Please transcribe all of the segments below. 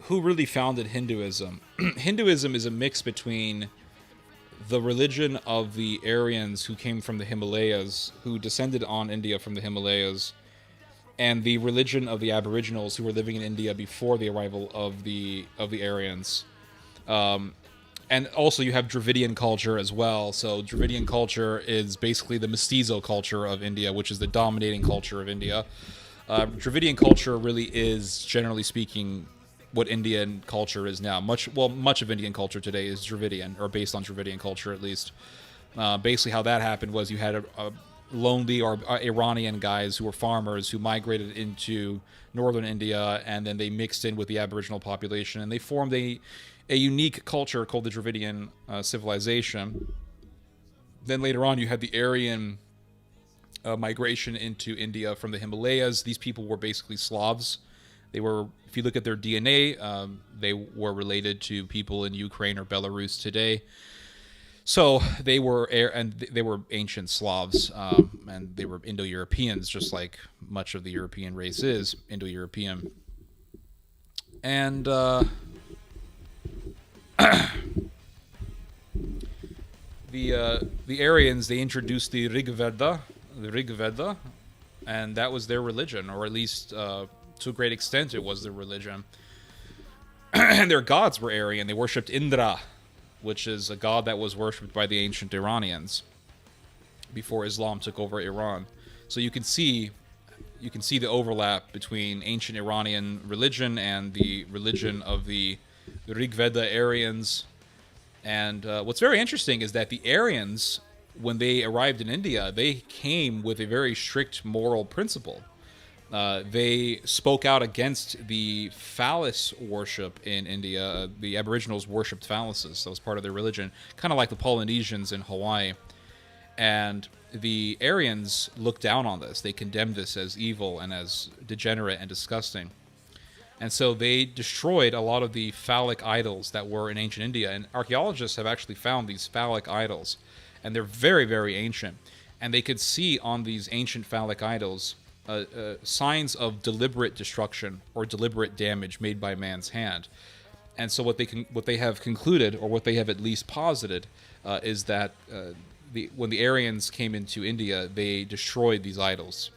who really founded Hinduism? Hinduism is a mix between the religion of the Aryans who came from the Himalayas, who descended on India from the Himalayas, and the religion of the Aboriginals who were living in India before the arrival of the Aryans. And also you have Dravidian culture as well. So Dravidian culture is basically the mestizo culture of India, which is the dominating culture of India. Dravidian culture really is, generally speaking, what Indian culture is now. Much of Indian culture today is Dravidian, or based on Dravidian culture at least. Basically, how that happened was you had a lonely or Iranian guys who were farmers who migrated into northern India, and then they mixed in with the Aboriginal population, and they formed a unique culture called the Dravidian civilization. Then later on, you had the Aryan migration into India from the Himalayas. These people were basically Slavs. They were, if you look at their DNA, they were related to people in Ukraine or Belarus today. So they were ancient Slavs, and they were Indo-Europeans, just like much of the European race is Indo-European. And the Aryans, they introduced the Rig Veda, and that was their religion, or at least to a great extent it was their religion. And their gods were Aryan. They worshipped Indra, which is a god that was worshipped by the ancient Iranians before Islam took over Iran. So you can see the overlap between ancient Iranian religion and the religion of the Rig Veda Aryans. And what's very interesting is that the Aryans, when they arrived in India, they came with a very strict moral principle. They spoke out against the phallus worship in India. The Aboriginals worshipped phalluses. That was part of their religion, kind of like the Polynesians in Hawaii. And the Aryans looked down on this. They condemned this as evil and as degenerate and disgusting. And so they destroyed a lot of the phallic idols that were in ancient India. And archaeologists have actually found these phallic idols. And they're very, very ancient. And they could see on these ancient phallic idols signs of deliberate destruction or deliberate damage made by man's hand. And so what they have concluded, or what they have at least posited, is that when the Aryans came into India, they destroyed these idols.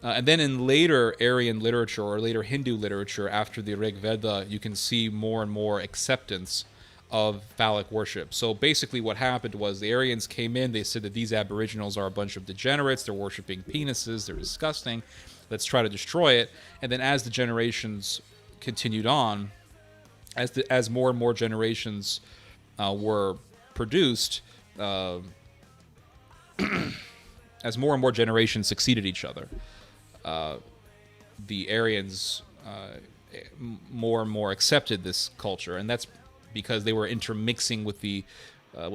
And then in later Aryan literature or later Hindu literature after the Rig Veda, you can see more and more acceptance of phallic worship. So basically what happened was the Aryans came in, they said that these Aboriginals are a bunch of degenerates, they're worshipping penises, they're disgusting, let's try to destroy it. And then as the generations continued on, as more and more generations were produced, as more and more generations succeeded each other, the Aryans more and more accepted this culture, and that's because they were intermixing with the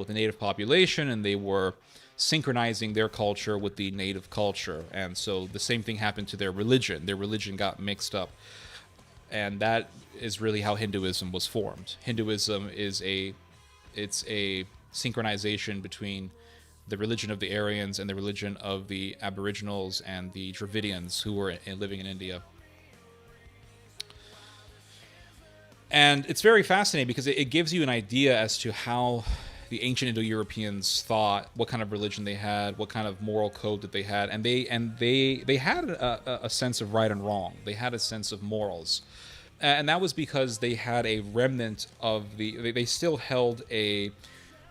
native population, and they were synchronizing their culture with the native culture. And so the same thing happened to their religion. Their religion got mixed up, and that is really how Hinduism was formed. Hinduism is a synchronization between the religion of the Aryans and the religion of the Aboriginals and the Dravidians who were living in India. And it's very fascinating because it gives you an idea as to how the ancient Indo-Europeans thought, what kind of religion they had, what kind of moral code that they had, and they had a sense of right and wrong. They had a sense of morals, and that was because they had a remnant of they still held a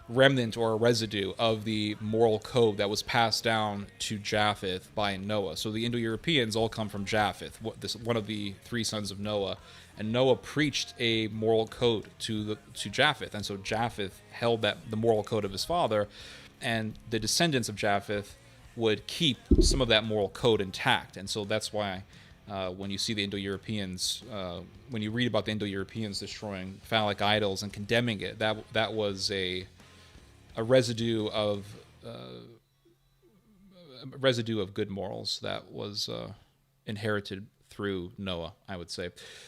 remnant or a residue of the moral code that was passed down to Japheth by Noah. So the Indo-Europeans all come from Japheth, one of the three sons of Noah. And Noah preached a moral code to Japheth, and so Japheth held the moral code of his father, and the descendants of Japheth would keep some of that moral code intact. And so that's why when you see the Indo-Europeans, when you read about the Indo-Europeans destroying phallic idols and condemning it, that was a residue of good morals that was inherited through Noah, I would say.